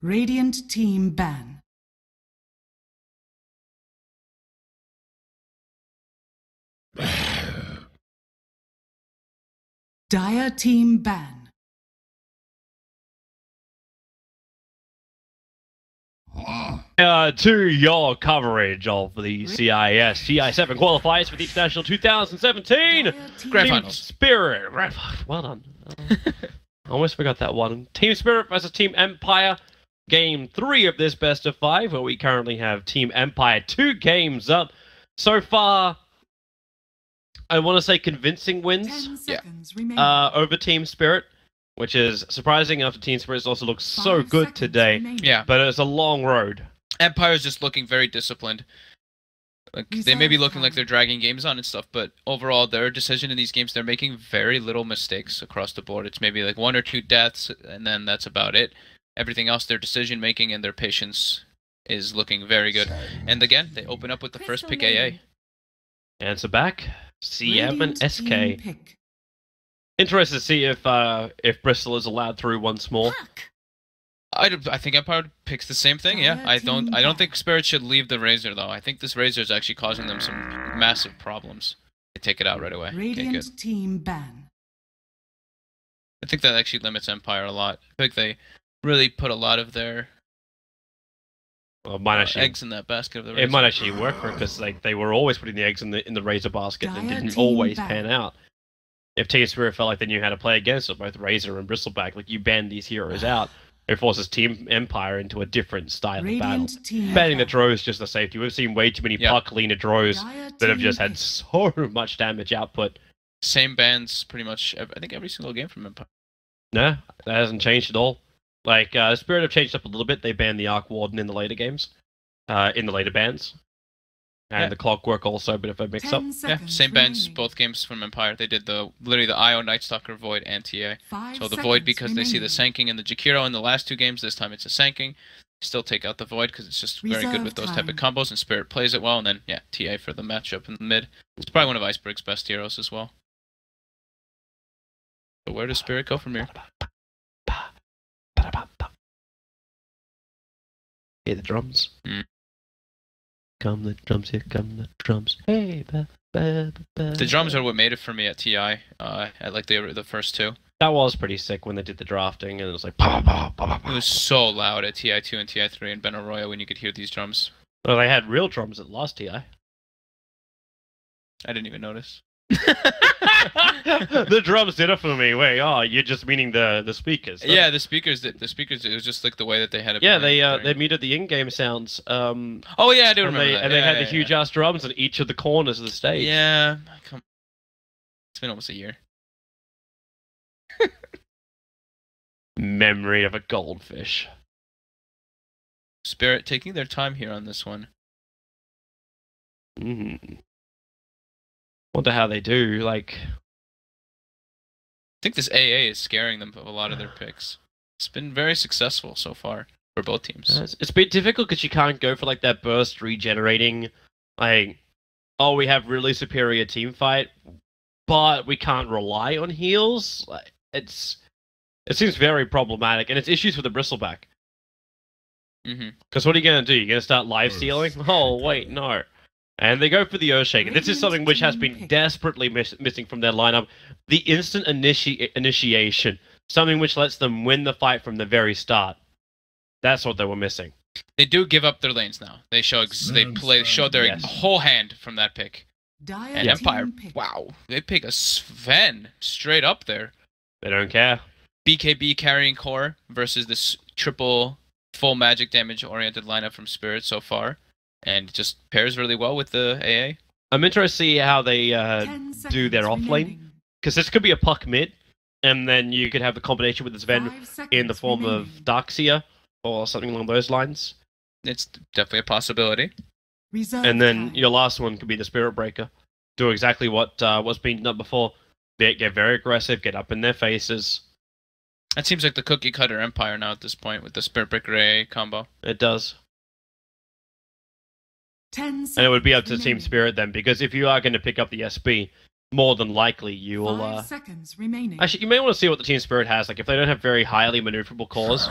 Radiant team ban. Dire team ban. To your coverage of the CIS G7 qualifiers for the International 2017 Grand Team Finals. Spirit. Well done. I almost forgot that one. Team Spirit versus Team Empire. Game 3 of this best of 5, where we currently have Team Empire 2 games up. So far, I want to say convincing wins over Team Spirit, which is surprising after Team Spirit also looks so good today. Yeah. But it's a long road. Empire's just looking very disciplined. Like, they may be looking like they're dragging games on and stuff, but overall, their decision in these games, they're making very little mistakes across the board. It's maybe like 1 or 2 deaths, and then that's about it. Everything else, their decision making and their patience is looking very good. And again, they open up with the first pick AA. Answer back. CM and SK. Interested to see if Bristol is allowed through once more. I think Empire picks the same thing. Yeah, I don't think Spirit should leave the Razor though. I think this Razor is actually causing them some massive problems. They take it out right away. Okay, good. Team ban. I think that actually limits Empire a lot. I think they really put a lot of their eggs in that basket of the Razor. It might actually work for it because they were always putting the eggs in the Razor basket and didn't always pan out. If Team Spirit felt like they knew how to play against it, both Razor and Bristleback, like you ban these heroes out, it forces Team Empire into a different style of battle. Banning the Drow is just a safety. We've seen way too many puck leaner Drows that have just had so much damage output. Same bans pretty much, I think, every single game from Empire. No, that hasn't changed at all. Like, Spirit have changed up a little bit. They banned the Arc Warden in the later games, in the later bans. And the Clockwork also a bit of a mix-up. Yeah, same bans, both games from Empire. They did literally the IO, Nightstalker, Void, and TA. So the Void because they see the Sanking and the Jakiro in the last 2 games. This time it's a Sanking. Still take out the Void because it's just very good with those type of combos, and Spirit plays it well. And then, yeah, TA for the matchup in the mid. It's probably one of Iceberg's best heroes as well. So where does Spirit go from here? Hear the drums. Come the drums, here come the drums. Hey, the drums are what made it for me at TI. At like the first 2. That was pretty sick when they did the drafting, and it was like. It was so loud at TI2 and TI3 and Ben Arroyo when you could hear these drums. Well, they had real drums at last TI. I didn't even notice. The drums did it for me. Wait, you're just meaning the speakers? Huh? Yeah, the speakers. It was just like the way that they had it. Yeah, they muted the in-game sounds. Oh yeah, I do remember that. And they had the huge ass drums at each of the corners of the stage. Yeah, it's been almost a year. Memory of a goldfish. Spirit taking their time here on this one. Wonder how they do, like. I think this AA is scaring them of a lot of their picks. It's been very successful so far for both teams. It's a bit difficult because you can't go for like that burst regenerating, like, oh, we have really superior team fight, but we can't rely on heals. Like, it seems very problematic, and it's issues with the Bristleback. Because what are you going to do? You're going to start live stealing? Oh, wait, no. And they go for the Earthshaker. This is something which has been desperately missing from their lineup. The instant initiation. Something which lets them win the fight from the very start. That's what they were missing. They do give up their lanes now. They show their whole hand from that pick. And Empire, wow. They pick a Sven straight up there. They don't care. BKB carrying core versus this triple full magic damage oriented lineup from Spirit so far. And just pairs really well with the AA. I'm interested to see how they do their offlane. Because this could be a puck mid, and then you could have the combination with the Sven in the form of Darkseer, or something along those lines. It's definitely a possibility. And then your last one could be the Spirit Breaker. Do exactly what was being done before. Get very aggressive, get up in their faces. That seems like the cookie cutter Empire now at this point with the Spirit Breaker AA combo. It does. And it would be up to Team Spirit then, because if you are going to pick up the SB, more than likely you will. Actually, you may want to see what the Team Spirit has. Like, if they don't have very highly maneuverable cores,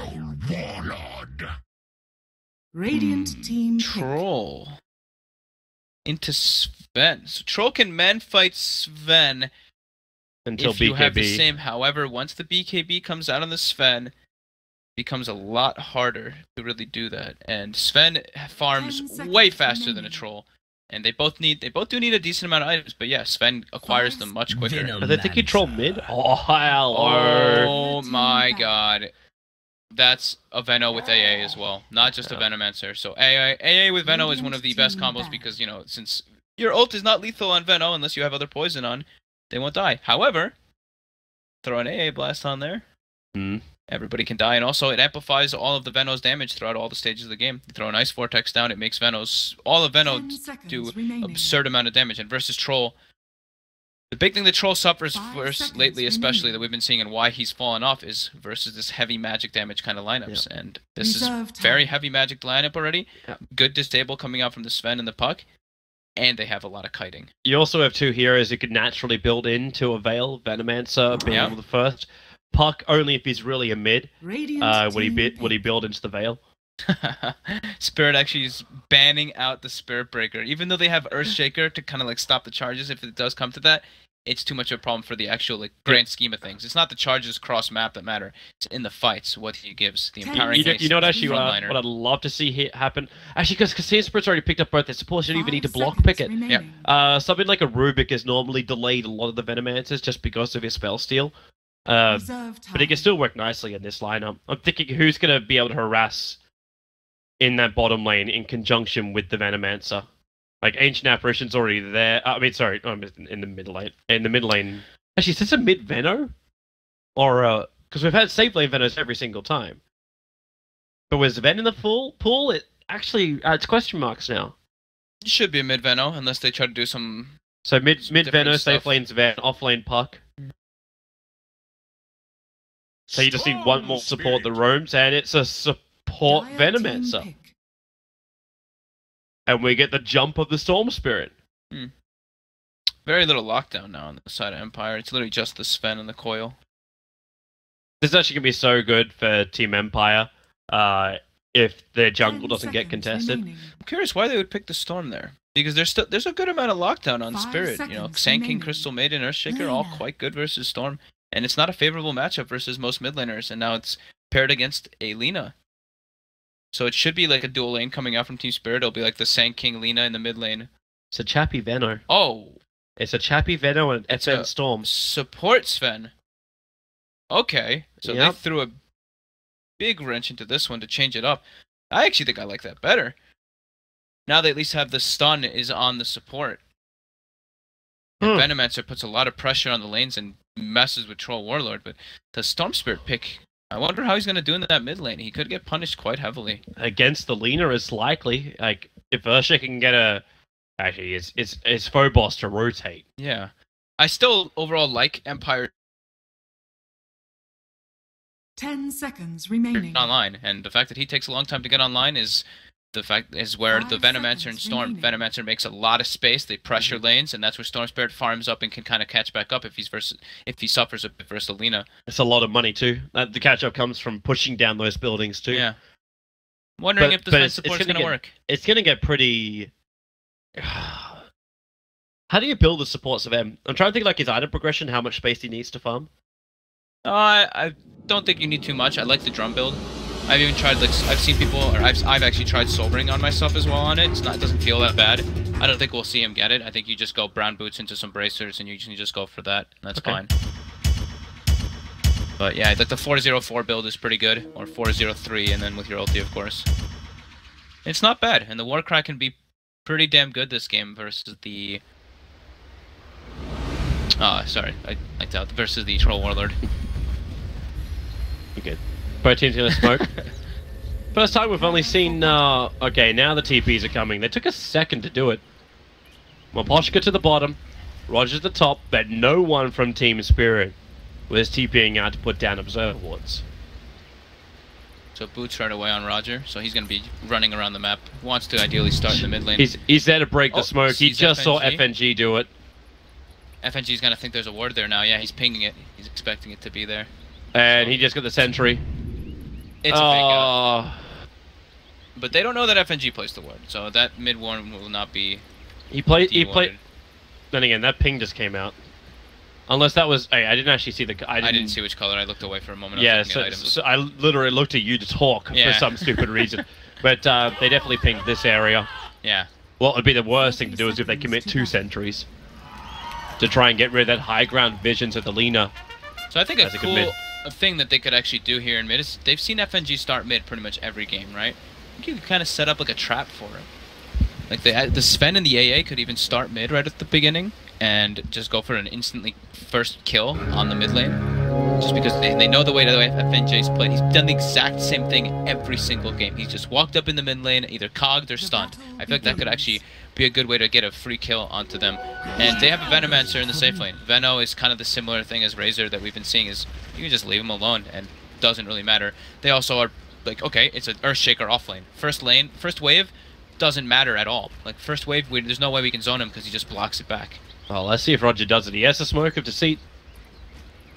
Radiant team pick. Troll. Into Sven. So Troll can man fight Sven Until if BKB. you have the same. However, once the BKB comes out on the Sven, it becomes a lot harder to really do that. And Sven farms 10 seconds way faster than a remaining. Troll. And they both do need a decent amount of items, but yeah, Sven acquires them much quicker. Are they thinking troll mid? Oh, hello. Oh my god. That's a Veno with AA as well, not just a Venomancer. So AA with Veno is one of the best combos because, you know, since your ult is not lethal on Veno unless you have other poison on, they won't die. However, throw an AA blast on there, everybody can die, and also it amplifies all of the Veno's damage throughout all the stages of the game. You throw an Ice Vortex down, it makes all of Veno 10 seconds do remaining. absurd amount of damage. And versus Troll, the big thing that Troll suffers 5 first seconds lately, especially remaining. that we've been seeing and why he's fallen off, is versus this heavy magic damage kind of lineups. And this Reserve is very time. heavy magic lineup already. Yep. Good disable coming out from the Sven and the Puck, and they have a lot of kiting. You also have two heroes you could naturally build into a Veil. Venomancer being Yeah. able to first. Puck only if he's really a mid. Radiant Would he team build into the Veil? Spirit actually is banning out the Spirit Breaker, even though they have Earthshaker to kind of like stop the charges if it does come to that. It's too much of a problem for the actual like grand scheme of things. It's not the charges cross map that matter. It's in the fights what he gives. The empowering. You know what actually frontliner. what I'd love to see happen? Actually, because CIS Spirit's already picked up both their supports, you don't even need to 5 block seconds pick it. remaining. Something like a Rubik is normally delayed a lot of the Venomancers just because of his spell steal. Reserve But it can time. still work nicely in this lineup. I'm thinking who's going to be able to harass in that bottom lane in conjunction with the Venomancer. Like, Ancient Apparition's already there. I mean, sorry, I'm in the mid lane. In the mid lane. Actually, is this a mid Veno? Or, because we've had safe lane Venos every single time. But was Ven in the full pool? It actually adds question marks now. It should be a mid Veno unless they try to do some. So mid different Veno, safe stuff. lane's Ven, off lane Puck. So you just need one more support that roams, and it's a support Dire team Venomancer. pick. And we get the jump of the Storm Spirit. Very little lockdown now on the side of Empire. It's literally just the Sven and the Coil. This is actually going to be so good for Team Empire if their jungle 10 doesn't get seconds contested. remaining. I'm curious why they would pick the Storm there. Because there's a good amount of lockdown on 5 Spirit. You know, seconds Sand King, remaining. Crystal Maiden, Earthshaker, all Yeah. quite good versus Storm. And it's not a favorable matchup versus most mid laners. And now it's paired against a Lina. So it should be like a dual lane coming out from Team Spirit. It'll be like the Sand King Lina in the mid lane. It's a Chappy Veno. Oh, It's a Chappy Veno and It's FN a- Storm. support Sven. Okay, so Yep. they threw a big wrench into this one to change it up. I actually think I like that better. Now they at least have the stun is on the support. And Venomancer puts a lot of pressure on the lanes and messes with Troll Warlord, but the Storm Spirit pick, I wonder how he's going to do in that mid lane. He could get punished quite heavily. Against the Lina is likely. Like, if Ursha can get a... Actually, it's Phobos to rotate. Yeah. I still overall like Empire 10 seconds remaining. online, and the fact that he takes a long time to get online is where 5 the Venomancer and seconds Storm remaining. Venomancer makes a lot of space. They pressure lanes, and that's where Storm Spirit farms up and can kind of catch back up if he suffers a bit versus Lina. It's a lot of money, too. The catch-up comes from pushing down those buildings, too. Yeah. Wondering But- if the but Sven it's support's gonna going to get- work. It's going to get pretty... How do you build the supports of them? I'm trying to think, like, his item progression, how much space he needs to farm. I don't think you need too much. I like the drum build. I've even tried, like, I've seen people, or I've actually tried sobering on myself as well on it. It doesn't feel that bad. I don't think we'll see him get it. I think you just go brown boots into some bracers, and you just go for that. And that's Okay. fine. But yeah, like the 404 build is pretty good, or 403, and then with your ulti, of course. It's not bad, and the Warcry can be pretty damn good this game versus the... sorry, I liked out versus the Troll Warlord. You're good. Both teams gonna smoke. First time we've only seen, okay, now the TPs are coming. They took a second to do it. Moposhka to the bottom, Roger to the top, but no one from Team Spirit was TPing out to put down Observer Wards. So Boots right away on Roger, so he's going to be running around the map. Wants to ideally start in the mid lane. He's there to break the Oh, smoke. He sees just saw FNG. FNG do it. FNG's going to think there's a ward there now. Yeah, he's pinging it. He's expecting it to be there. And he just got the sentry. It's a fake out. But they don't know that FNG plays the ward, so that mid ward will not be. He played. de-warded. Then again, that ping just came out. Unless that was. I didn't actually see the. I didn't see which color. I looked away for a moment. Yeah, so I literally looked at you to talk for some stupid reason. But they definitely pinged this area. Yeah. What would be the worst thing to do is if they commit 2 sentries to try and get rid of that high ground vision to the Lina. So I think a That's a good cool mid. thing that they could actually do here in mid is they've seen FNG start mid pretty much every game, right? I think you could kind of set up like a trap for it. Like the Sven and the AA could even start mid right at the beginning and just go for an instantly first kill on the mid lane. Just because they know the way FNJ's played. He's done the exact same thing every single game. He's just walked up in the mid lane, either cogged or stunned. I feel like that could actually be a good way to get a free kill onto them. And they have a Venomancer in the safe lane. Veno is kind of the similar thing as Razor that we've been seeing, is you can just leave him alone and it doesn't really matter. They also are like, okay, it's an Earthshaker off lane. First wave doesn't matter at all. Like first wave, there's no way we can zone him because he just blocks it back. Well, let's see if Roger does it. He has a Smoke of Deceit.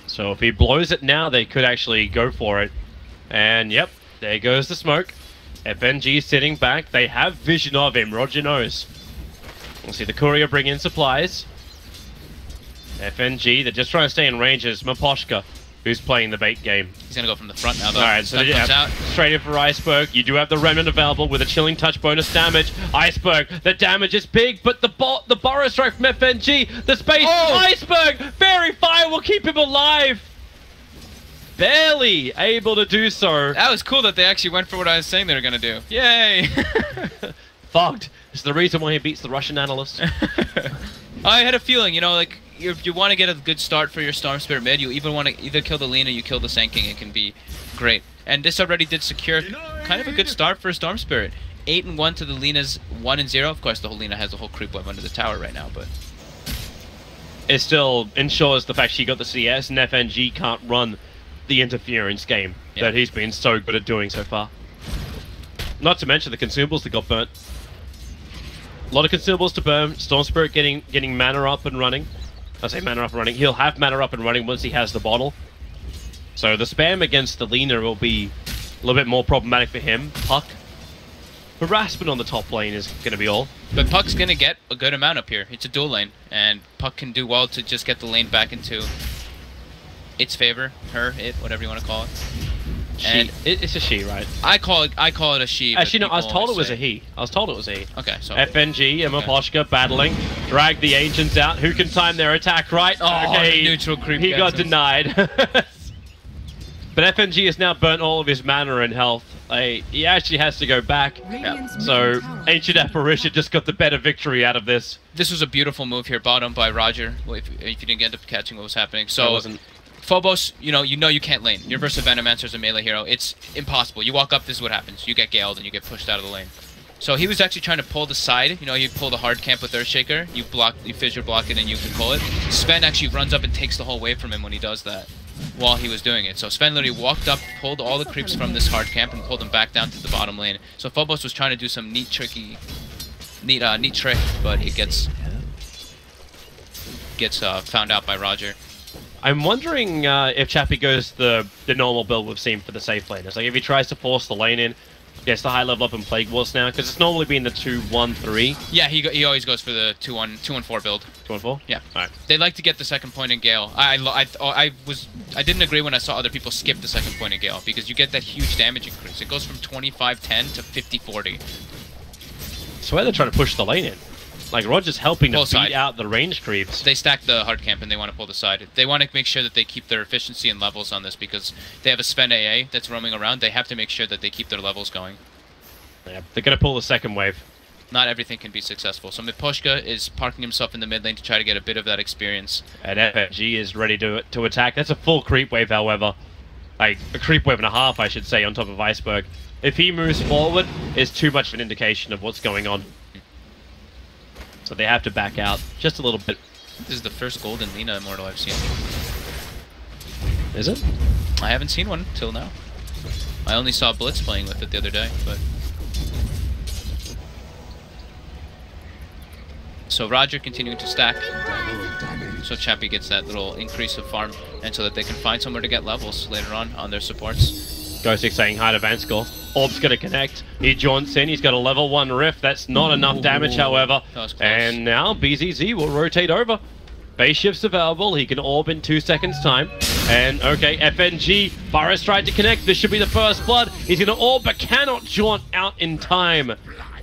So if he blows it now, they could actually go for it. And yep, there goes the smoke. FNG sitting back. They have vision of him. Roger knows. We'll see the courier bring in supplies. FNG, they're just trying to stay in range as Maposhka, who's playing the bait game. He's going to go from the front now, though. Alright, so they comes out. straight in for Iceberg. You do have the Remnant available with a Chilling Touch bonus damage. Iceberg, the damage is big, but the Burrow Strike from FNG, the space, Iceberg, Fairy Fire will keep him alive. Barely able to do so. That was cool that they actually went for what I was saying they were going to do. Yay! Fogged. It's the reason why he beats the Russian analyst. I had a feeling, you know, like, if you want to get a good start for your Storm Spirit mid, you even want to either kill the Lina or you kill the Sand King. It can be great. And this already did secure kind of a good start for Storm Spirit. 8-1 to the Lina's 1-0. Of course, the whole Lina has the whole creep wave under the tower right now, but it still ensures the fact she got the CS and FNG can't run the interference game that he's been so good at doing so far. Not to mention the consumables that got burnt. A lot of consumables to burn. Storm Spirit getting mana up and running. I say mana up and running. He'll have mana up and running once he has the bottle. So the spam against the Lina will be a little bit more problematic for him. Puck. Harassment on the top lane is going to be all. But Puck's going to get a good amount up here. It's a dual lane, and Puck can do well to just get the lane back into its favor. Her, it, whatever you want to call it. And it's a she, right? I call it a she. Actually, no, I was told it was a he. I was told it was a he. Okay, so FNG and Maposhka battling, drag the Ancients out. Who can time their attack right? Oh, okay, neutral creep. He got denied. But FNG has now burnt all of his mana and health. He actually has to go back. So Ancient Apparition just got the better victory out of this. This was a beautiful move here, bottom by Roger. If you didn't end up catching what was happening, so. Phobos, you know you can't lane. You're versus Venomancer as a melee hero. It's impossible. You walk up, this is what happens. You get galed and you get pushed out of the lane. So he was actually trying to pull the side. You know, you pull the hard camp with Earthshaker. You fissure block it and you can pull it. Sven actually runs up and takes the whole wave from him when he does that while he was doing it. So Sven literally walked up, pulled all the creeps from this hard camp and pulled them back down to the bottom lane. So Phobos was trying to do some neat trick, but he gets found out by Roger. I'm wondering if Chappie goes the normal build we've seen for the safe lane. It's like if he tries to force the lane in, gets the high level up in Plague Wars now, because it's normally been the 2-1-3. Yeah, he always goes for the 2-1-4 build. 2-1-4? Yeah. Alright. They like to get the second point in Gale. I didn't agree when I saw other people skip the second point in Gale, because you get that huge damage increase. It goes from 25-10 to 50-40. So where they're trying to push the lane in. Like, Roger's helping to beat out the range creeps. They stack the hard camp and they want to pull the side. They want to make sure that they keep their efficiency and levels on this because they have a Sven AA that's roaming around. They have to make sure that they keep their levels going. Yeah, they're going to pull the second wave. Not everything can be successful. So Miposhka is parking himself in the mid lane to try to get a bit of that experience. And FNG is ready to attack. That's a full creep wave, however. Like, a creep wave and a half, I should say, on top of Iceberg. If he moves forward, it's too much of an indication of what's going on. So they have to back out just a little bit. This is the first golden Lina Immortal I've seen. Is it? I haven't seen one till now. I only saw Blitz playing with it the other day, but... So Roger continuing to stack. So Chappie gets that little increase of farm, and so that they can find somewhere to get levels later on their supports. Ghostic saying hi to Vanscore. Orb's going to connect. He jaunts in. He's got a level 1 rift. That's not enough damage, however. That was close. And now BZZ will rotate over. Base shift's available. He can orb in 2 seconds' time. And, okay, FNG. Virus tried to connect. This should be the first blood. He's going to orb, but cannot jaunt out in time.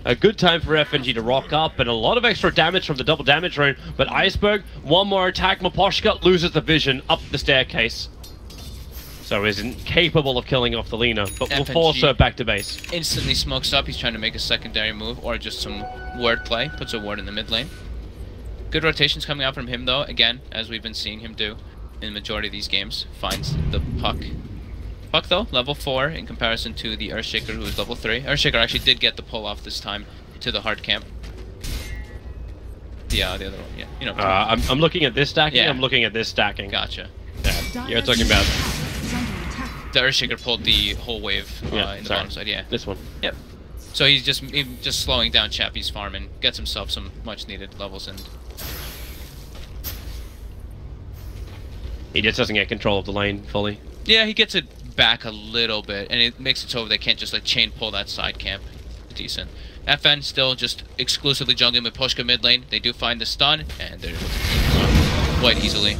A good time for FNG to rock up, and a lot of extra damage from the double damage rune. But Iceberg, one more attack. Maposhka loses the vision up the staircase. So isn't capable of killing off the Lina, but will force her back to base. Instantly smokes up. He's trying to make a secondary move, or just some ward play. Puts a ward in the mid lane. Good rotations coming out from him, though. Again, as we've been seeing him do in the majority of these games. Finds the puck. Puck, though, level 4 in comparison to the Earthshaker, who is level 3. Earthshaker actually did get the pull off this time to the hard camp. Yeah, the other one, yeah. You know. I'm looking at this stacking. Yeah. I'm looking at this stacking. Gotcha. Yeah, you're talking about The Earthshaker pulled the whole wave in the bottom side, yeah. this one. Yep. So he's just slowing down Chappie's farm and gets himself some much needed levels and He just doesn't get control of the lane fully. yeah, he gets it back a little bit, and it makes it so they can't just like chain pull that side camp. Decent. FN still just exclusively jungling with Pushka mid lane. They do find the stun, and they're quite easily.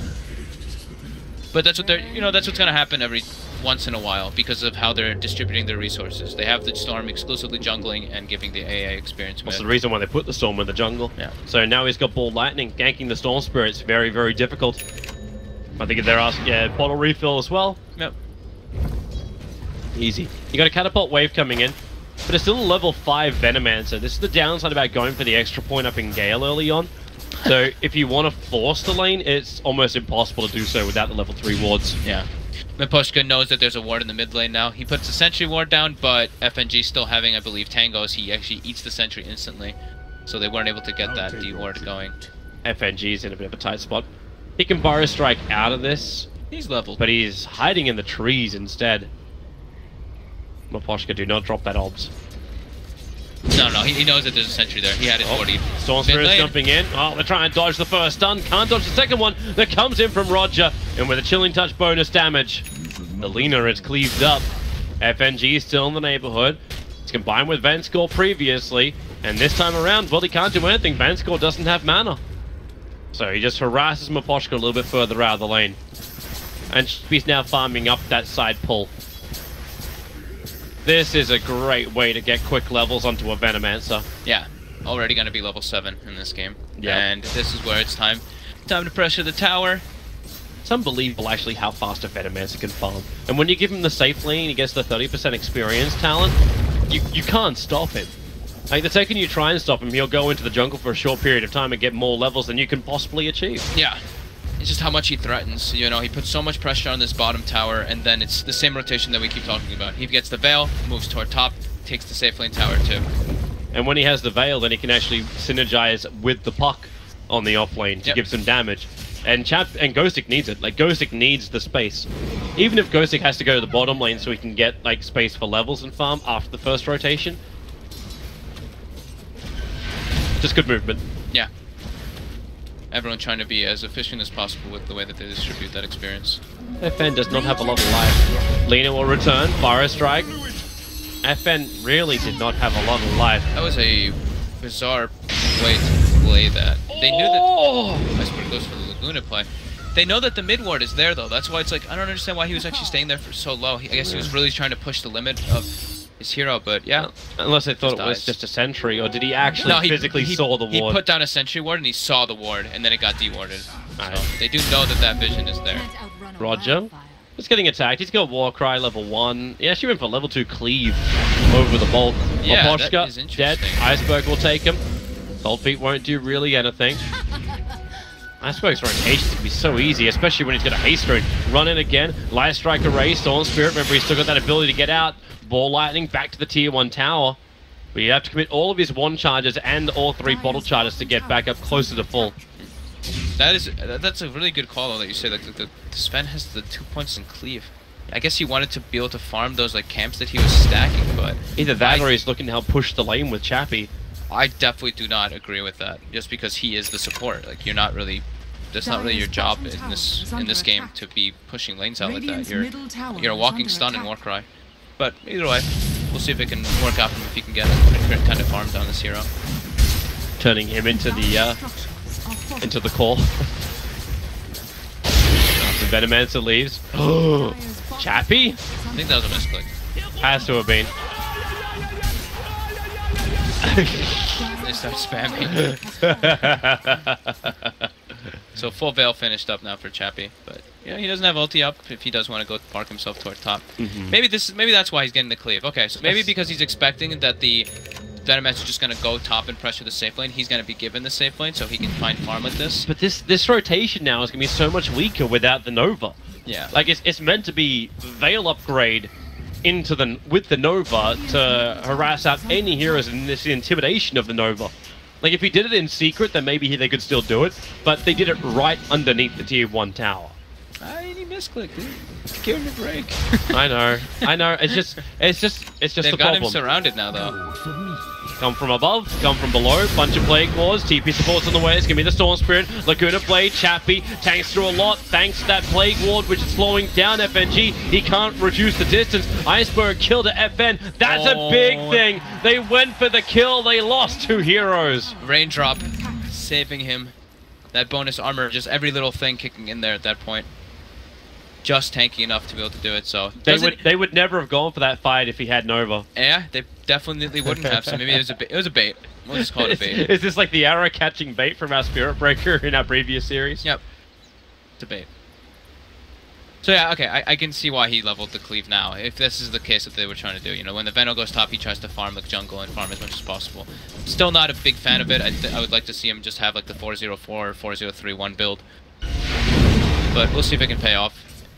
But that's what they're, that's what's gonna happen every once in a while because of how they're distributing their resources. They have the Storm exclusively jungling and giving the AA experience. That's the reason why they put the Storm in the jungle. Yeah. So now he's got Ball Lightning, ganking the Storm Spirit's very, very difficult. I think if they're asking, bottle refill as well. Yep. Easy. You got a Catapult Wave coming in, but it's still a level 5 Venomancer. This is the downside about going for the extra point up in Gale early on. So if you want to force the lane, it's almost impossible to do so without the level 3 wards. Yeah. Miposhka knows that there's a ward in the mid lane now. He puts the sentry ward down, but FNG still having, I believe, tangos. He actually eats the sentry instantly. So they weren't able to get that D ward going. FNG's in a bit of a tight spot. He can Burrow Strike out of this. He's leveled. But he's hiding in the trees instead. Miposhka, do not drop that obs. No, he knows that there's a sentry there. He had it already. Storm Spirit's jumping in. Oh, they're trying to dodge the first stun. Can't dodge the second one that comes in from Roger. And with a Chilling Touch bonus damage, the Lina is cleaved up. FNG is still in the neighborhood. It's combined with Vanscore previously. And this time around, well, he can't do anything. Vanscore doesn't have mana. So he just harasses Miposhka a little bit further out of the lane. And he's now farming up that side pull. This is a great way to get quick levels onto a Venomancer. Yeah, already going to be level 7 in this game. Yeah. And this is where it's time to pressure the tower. It's unbelievable actually how fast a Venomancer can farm. And when you give him the safe lane, he gets the 30% experience talent, you can't stop him. Like the second you try and stop him, he'll go into the jungle for a short period of time and get more levels than you can possibly achieve. Yeah. It's just how much he threatens. He puts so much pressure on this bottom tower, and then it's the same rotation that we keep talking about. He gets the Veil, moves toward top, takes the safe lane tower too. And when he has the Veil, then he can actually synergize with the puck on the off lane to give some damage. And Ghostic needs it. Like, Ghostic needs the space. Even if Ghostic has to go to the bottom lane so he can get, like, space for levels and farm after the first rotation. Just good movement. Yeah. Everyone trying to be as efficient as possible with the way that they distribute that experience. FN does not have a lot of life. Lina will return. Fire Strike. FN really did not have a lot of life. That was a bizarre way to play that. They knew that... I suppose it goes for the Laguna play. They know that the mid ward is there, though. That's why it's like, I don't understand why he was actually staying there for so low. I guess he was really trying to push the limit of his hero, but yeah. Unless they thought it was just a sentry, or did he actually physically saw the ward? He put down a sentry ward and he saw the ward, and then it got de-warded. So they do know that that vision is there. Roger. He's getting attacked. He's got Warcry level 1. He actually went for level 2 cleave over the Bolt. Yeah, that is dead. interesting. Iceberg will take him. Cold Feet won't do really anything. Iceberg's rotation can be so easy, especially when he's got a haste rune. Run in again. Light Strike Array, Storm Spirit. Remember, he's still got that ability to get out. Ball Lightning back to the tier 1 tower. But you have to commit all of his 1 charges and all 3 bottle charges to get back up closer to full. That's a really good call, though, that you say. Like the Sven has the 2 points in cleave. I guess he wanted to be able to farm those like camps that he was stacking, but either that or he's looking to help push the lane with Chappie. I definitely do not agree with that. Just because he is the support, like you're not really. That's not really your job in this game to be pushing lanes out like that. You're a walking stun and Warcry. But either way. we'll see if it can work out for him if he can get a kind of farm down this hero. Turning him into the core. The Venomancer leaves. Oh, Chappie? I think that was a misclick. Has to have been. They start spamming. So full veil finished up now for Chappie, but yeah, he doesn't have ulti up if he does want to go park himself toward top. Maybe that's why he's getting the cleave. Okay, so maybe because he's expecting that the Venomancer is just gonna go top and pressure the safe lane, he's gonna be given the safe lane so he can find farm with this. But this rotation now is gonna be so much weaker without the Nova. Yeah. Like it's meant to be veil upgrade into with the Nova to harass out any heroes in this intimidation of the Nova. Like if he did it in secret, then maybe they could still do it, but they did it right underneath the tier 1 tower. He misclicked, dude. Give him a break. I know. It's just They've the got problem. him surrounded now, though. Come from above, come from below, bunch of Plague Wars, TP supports on the way, it's gonna be the Storm Spirit, Laguna Blade, Chappie, tanks through a lot, thanks to that Plague Ward, which is slowing down FNG, he can't reduce the distance, Iceberg killed at FN, that's a big thing, they went for the kill, they lost 2 heroes. Raindrop, saving him, that bonus armor, just every little thing kicking in there at that point. Just tanky enough to be able to do it, so... They would never have gone for that fight if he had Nova. Yeah, they definitely wouldn't have, so maybe it was a bait. We'll just call it a bait. Is this like the arrow catching bait from our Spirit Breaker in our previous series? Yep. It's a bait. So yeah, okay, I can see why he leveled the cleave now, if this is the case that they were trying to do. You know, when the Veno goes top, he tries to farm the jungle and farm as much as possible. Still not a big fan of it. I would like to see him just have like the 404 or 4031 build. But we'll see if it can pay off.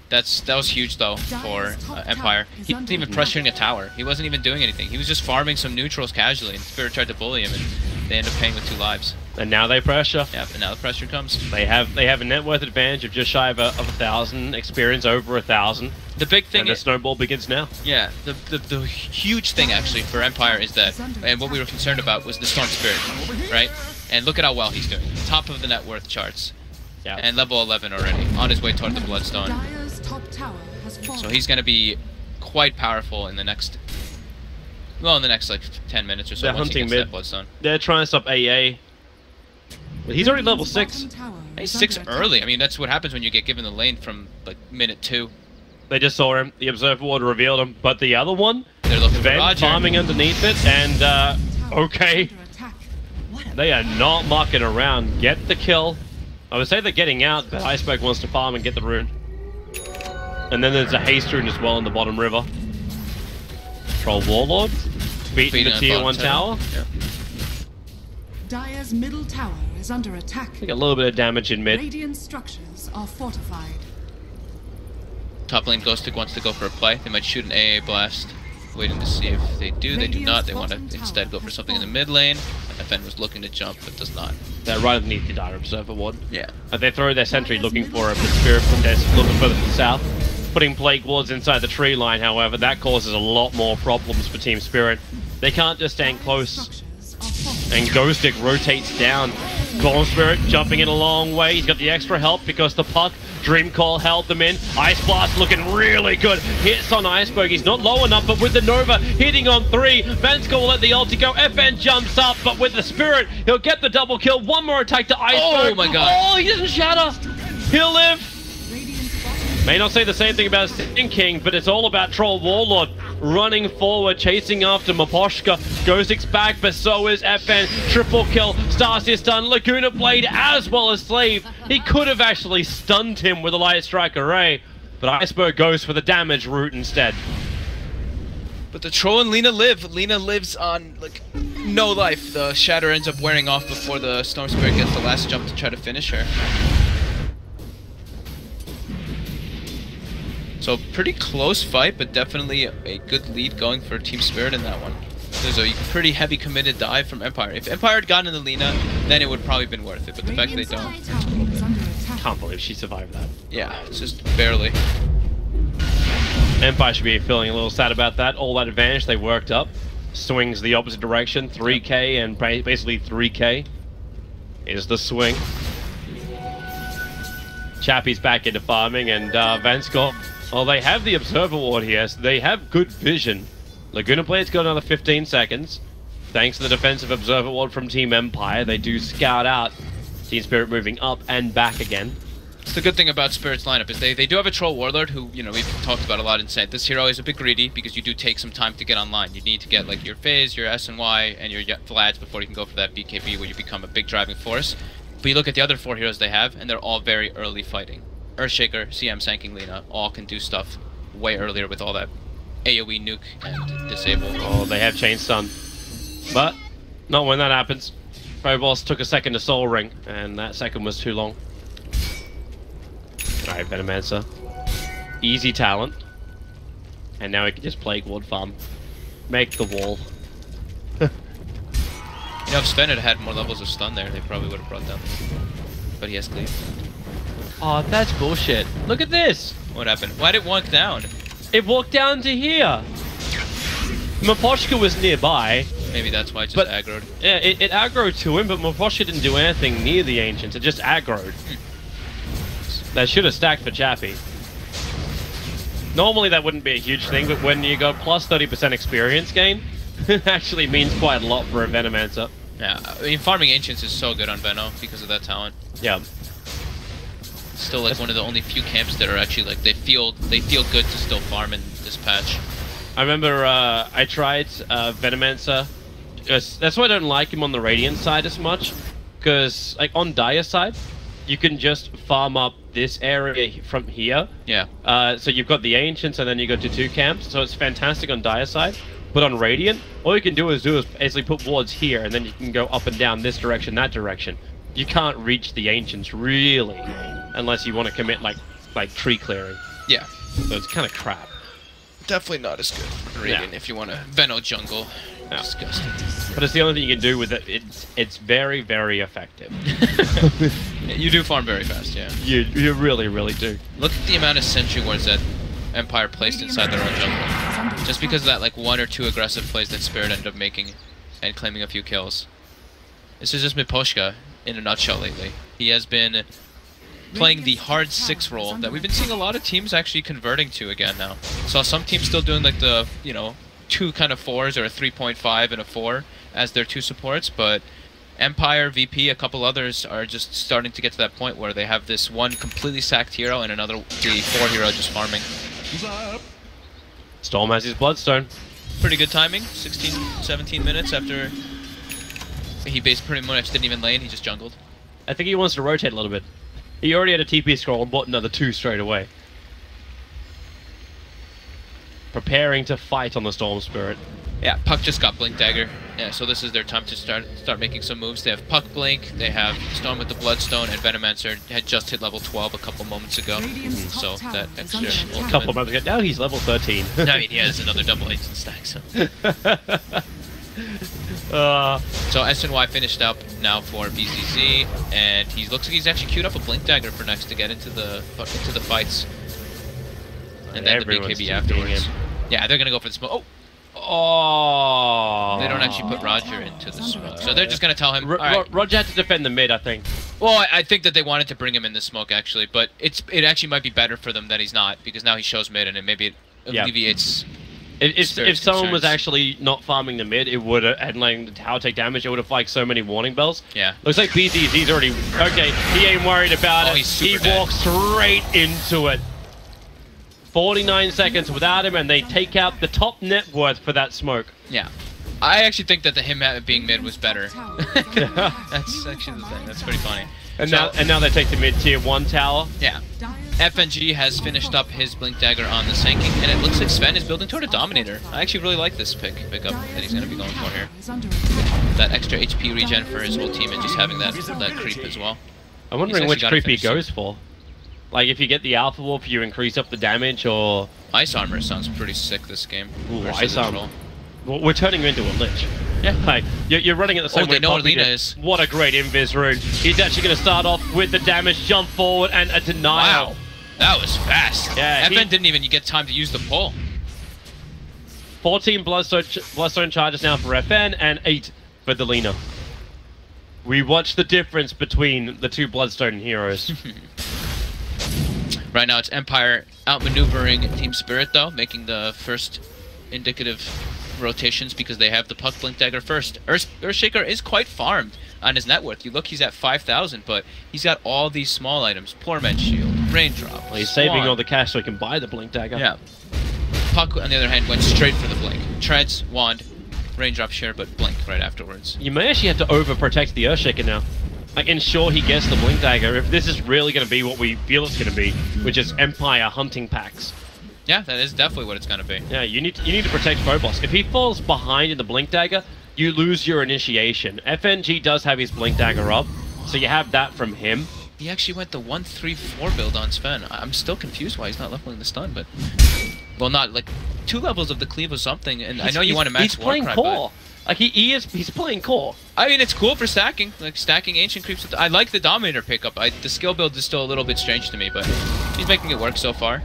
That was huge though for Empire. He wasn't even pressuring a tower. He wasn't even doing anything. He was just farming some neutrals casually, and Spirit tried to bully him, and they end up paying with 2 lives. And now they pressure. Yeah, and now the pressure comes. They have a net worth advantage of just shy of 1,000, experience over 1,000. The big thing and the snowball begins now. Yeah, the huge thing actually for Empire is that, and what we were concerned about was the Storm Spirit, right? And look at how well he's doing. Top of the net worth charts. Yeah. And level 11 already, on his way toward the Bloodstone. So he's going to be quite powerful in the next, well, in the next like 10 minutes or so. They're once hunting he gets mid. That Bloodstone. They're trying to stop AA. But he's already level 6. He's 6 early. I mean, that's what happens when you get given the lane from like minute 2. They just saw him. The Observer Ward revealed him. But the other one, they're looking for Roger. Farming underneath it, and okay. They are not mucking around. Get the kill. I would say they're getting out, but Iceberg wants to farm and get the rune. And then there's a haste rune as well in the bottom river. Troll Warlord, beating the tier 1 tower. Yeah. Dire's middle tower is under attack. I think a little bit of damage in mid. Radiant structures are fortified. Top lane Ghostic wants to go for a play. They might shoot an AA blast. Waiting to see if they do. They do not. They want to instead go for something in the mid lane. FN was looking to jump, but does not. They're right underneath the Dire Observer Ward. Yeah. They throw their sentry looking for a Spirit Princess a little bit further to the south. Putting Plague Wards inside the tree line, however, that causes a lot more problems for Team Spirit. They can't just stand close. And Ghostic rotates down. Golem Spirit jumping in a long way. He's got the extra help because the puck, Dream Call held them in. Ice Blast looking really good. Hits on Iceberg. He's not low enough, but with the Nova hitting on 3, Vansko will let the ulti go. FN jumps up, but with the Spirit, he'll get the double kill. One more attack to Iceberg. Oh my god. Oh, he doesn't shatter. He'll live. May not say the same thing about Sin King, but it's all about Troll Warlord running forward, chasing after Maposhka. Ghostic's back, but so is FN. Triple kill. Starseer stun. Laguna Blade as well as Slave. He could have actually stunned him with a Light Strike Array, but Iceberg goes for the damage route instead. But the Troll and Lina live. Lina lives on, like, no life. The Shatter ends up wearing off before the Storm Spirit gets the last jump to try to finish her. So pretty close fight, but definitely a good lead going for Team Spirit in that one. There's a pretty heavy committed dive from Empire. If Empire had gotten in the Lina, then it would probably been worth it. But the fact they don't, Can't believe she survived that. yeah, it's just barely. Empire should be feeling a little sad about that. All that advantage they worked up. Swings the opposite direction. 3k and basically 3k is the swing. Chappie's back into farming and Vansko. Well, they have the Observer Ward here, so they have good vision. Laguna Blade's got another 15 seconds. Thanks to the defensive observer ward from Team Empire, they do scout out Team Spirit moving up and back again. The good thing about Spirit's lineup is they do have a Troll Warlord who, you know, we've talked about a lot in Saint. This hero is a bit greedy because you do take some time to get online. You need to get like your Phase, your S and Y, and your Vlads before you can go for that BKB where you become a big driving force. But you look at the other 4 heroes they have, and they're all very early fighting. Earthshaker, CM, Sanking Lina, all can do stuff way earlier with all that AoE nuke and disable. Oh, they have Chain Stun. But, not when that happens. Phobos took a second to Soul Ring, and that second was too long. Alright, Venomancer. Easy talent. And now he can just Plague Ward farm. Make the wall. You know, if Sven had had more levels of stun there, they probably would have brought down. But he has cleave. Oh, that's bullshit. Look at this! What happened? Why did it walk down? It walked down to here! Maposhka was nearby. Maybe that's why it just But- aggroed. Yeah, it aggroed to him, but Maposhka didn't do anything near the Ancients. It just aggroed. They should have stacked for Chappie. Normally that wouldn't be a huge thing, but when you got plus 30% experience gain, it actually means quite a lot for a Venomancer. Yeah, I mean, farming Ancients is so good on Veno because of that talent. Yeah. Still like one of the only few camps that are actually like they feel good to still farm in this patch. I remember I tried Venomancer. That's why I don't like him on the Radiant side as much, because like on Dire side, you can just farm up this area from here. Yeah. So you've got the Ancients and then you go to 2 camps, so it's fantastic on Dire side. But on Radiant, all you can do is basically put wards here, and then you can go up and down this direction, that direction. You can't reach the Ancients really, unless you want to commit like tree clearing. Yeah. So it's kind of crap. Definitely not as good for Radiant if you want to Veno jungle. No. Disgusting. But it's the only thing you can do with it. It's very, very effective. You do farm very fast, yeah. You really, really do. Look at the amount of sentry wards that Empire placed inside their own jungle. Just because of that like 1 or 2 aggressive plays that Spirit ended up making and claiming a few kills. This is just Miposhka in a nutshell lately. He has been playing the hard 6 role that we've been seeing a lot of teams actually converting to again now. Saw some teams still doing like the, you know, 2 kind of 4s or a 3.5 and a 4 as their 2 supports, but Empire, VP, a couple others are just starting to get to that point where they have this one completely sacked hero and another the 4 hero just farming. Storm has his Bloodstone. Pretty good timing, 16, 17 minutes after he pretty much didn't even lane, he just jungled. I think he wants to rotate a little bit. He already had a TP scroll and bought another 2 straight away. Preparing to fight on the Storm Spirit. Yeah, Puck just got Blink Dagger. Yeah, so this is their time to start making some moves. They have Puck Blink, they have Storm with the Bloodstone, and Venomancer had just hit level 12 a couple moments ago. So that extra A couple of months ago. Now he's level 13. I mean, he has another double H in stack, so. So SNY finished up now for BZZ, and he looks like he's actually queued up a Blink Dagger for next to get into the fights. And then Everyone's the BKB TPing afterwards. him. Yeah, they're gonna go for the smoke. Oh! Oh! They don't actually put Roger into the smoke. So they're just going to tell him, alright. Roger had to defend the mid, I think. Well, I think that they wanted to bring him in the smoke, actually. But it actually might be better for them that he's not. Because now he shows mid, and maybe it alleviates... If someone was concerns. actually not farming the mid, it would have, and letting the tower take damage, it would have like so many warning bells. Yeah. Looks like BZZ's already... Okay, he ain't worried about it. He walks straight into it. 49 seconds without him, and they take out the top net worth for that smoke. Yeah. I actually think that him being mid was better. That's actually the thing. That's pretty funny. And now they take the mid tier 1 tower. Yeah. FNG has finished up his Blink Dagger on the Sanking, and it looks like Sven is building toward a Dominator. I actually really like this pickup that he's going to be going for here. That extra HP regen for his whole team and just having that creep as well. I'm wondering which creep he goes for. Like, if you get the Alpha Wolf, you increase up the damage, or... Ice Armor sounds pretty sick this game. Ooh, Ice Armor. Well, we're turning him into a Lich. Yeah. Like, you're running it the same way they know what Poppy Lina did. is. What a great Invis rune. He's actually going to start off with the damage, jump forward, and a denial. Wow. That was fast. Yeah, FN didn't even get time to use the pull. 14 Bloodstone charges now for FN, and 8 for the Lina. We watch the difference between the 2 Bloodstone heroes. Right now it's Empire outmaneuvering Team Spirit though, making the first indicative rotations because they have the puck blink dagger first. Earthshaker is quite farmed on his net worth. You look, he's at 5,000, but he's got all these small items. Poor man's shield, raindrop. Well, he's Swan. saving all the cash so he can buy the blink dagger. Yeah. Puck, on the other hand, went straight for the blink. Treads, wand, raindrop share, but blink right afterwards. You may actually have to overprotect the Earthshaker now. Like, ensure he gets the blink dagger if this is really going to be what we feel it's going to be, which is Empire hunting packs. Yeah, that is definitely what it's going to be. Yeah, you need to protect Phobos. If he falls behind in the blink dagger, you lose your initiation. FNG does have his blink dagger up, so you have that from him. He actually went the 1-3-4 build on Sven. I'm still confused why he's not leveling the stun, but... Well, not, like, 2 levels of the cleave or something, and I know you want to max He's playing Warcry, core. Like, he's playing core. I mean, it's cool for stacking, like stacking ancient creeps. With I like the Dominator pickup. The skill build is still a little bit strange to me, but he's making it work so far.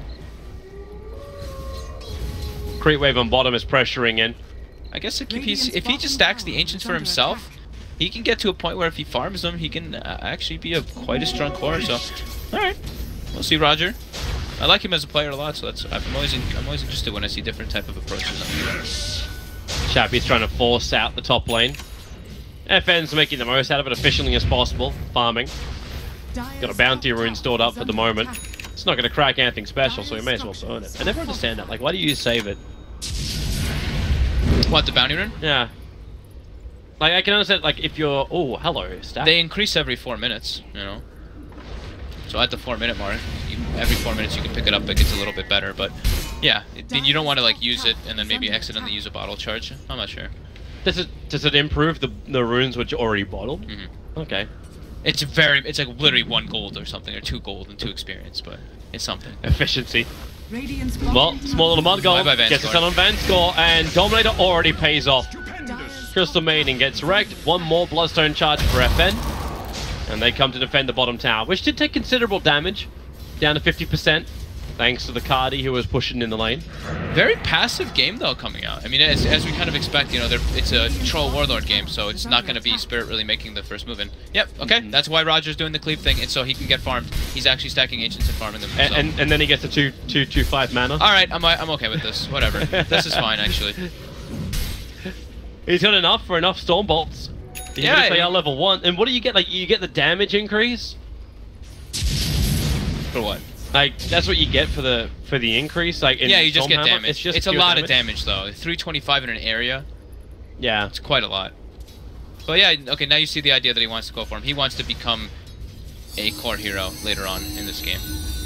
Creep wave on bottom is pressuring in. I guess if he just stacks the ancients for himself, he can get to a point where if he farms them, he can actually be quite a strong core. So, all right, we'll see, Roger. I like him as a player a lot, so I'm always interested when I see different type of approaches on him. Chappie's trying to force out the top lane. FN's making the most out of it efficiently as possible, farming. Got a bounty rune stored up for the moment. It's not going to crack anything special, so we may as well burn it. I never understand that. Like, why do you save it? What, the bounty rune? Yeah. Like, I can understand, like, if you're... Oh, hello, stack. They increase every 4 minutes, you know? So at the 4-minute mark, every 4 minutes you can pick it up, it gets a little bit better, but... Yeah, you don't want to, like, use it and then maybe accidentally use a bottle charge. I'm not sure. Does it improve the runes which are already bottled? Mm-hmm. Okay. It's like literally 1 gold or something, or 2 gold and 2 experience, but it's something. Efficiency. Well, small little mud gold gets us on Vanscore, and Dominator already pays off. Crystal Maiden gets wrecked. 1 more Bloodstone charge for FN, and they come to defend the bottom tower, which did take considerable damage, down to 50%. Thanks to the Cardi who was pushing in the lane. Very passive game though coming out. I mean, as we kind of expect, you know, it's a Troll Warlord game, so it's not going to be Spirit really making the first move. And yep, okay, that's why Roger's doing the cleave thing, and so he can get farmed. He's actually stacking ancients and farming them himself. And then he gets a 2/2/5 mana. All right, I'm okay with this. Whatever. This is fine actually. He's got enough for enough storm bolts. Yeah. They are level 1, and what do you get? Like, you get the damage increase. For what? Like, that's what you get for the increase. Like, yeah, you just get damage. It's a lot damage. of damage though. 325 in an area. Yeah, it's quite a lot. But yeah, okay. Now you see the idea that he wants to go for him. He wants to become a core hero later on in this game.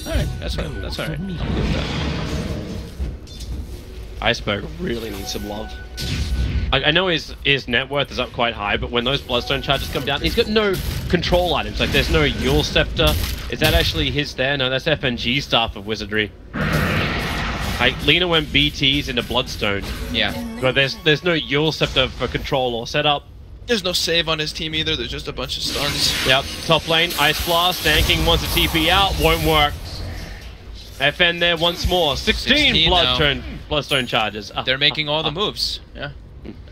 All right, that's all right. That's all right. I'm good with that. Iceberg really needs some love. I know his net worth is up quite high, but when those Bloodstone charges come down, he's got no control items. Like, there's no Yule Scepter. Is that actually his there? No, that's FNG's Staff of Wizardry. Like, Lena went BTs into Bloodstone. Yeah. But there's no Yule Scepter for control or setup. There's no save on his team either. There's just a bunch of stuns. Yep. Top lane, Ice Blast. Tanking wants a TP out. Won't work. FN there once more. 16 Bloodstone charges. They're making all the moves. Yeah.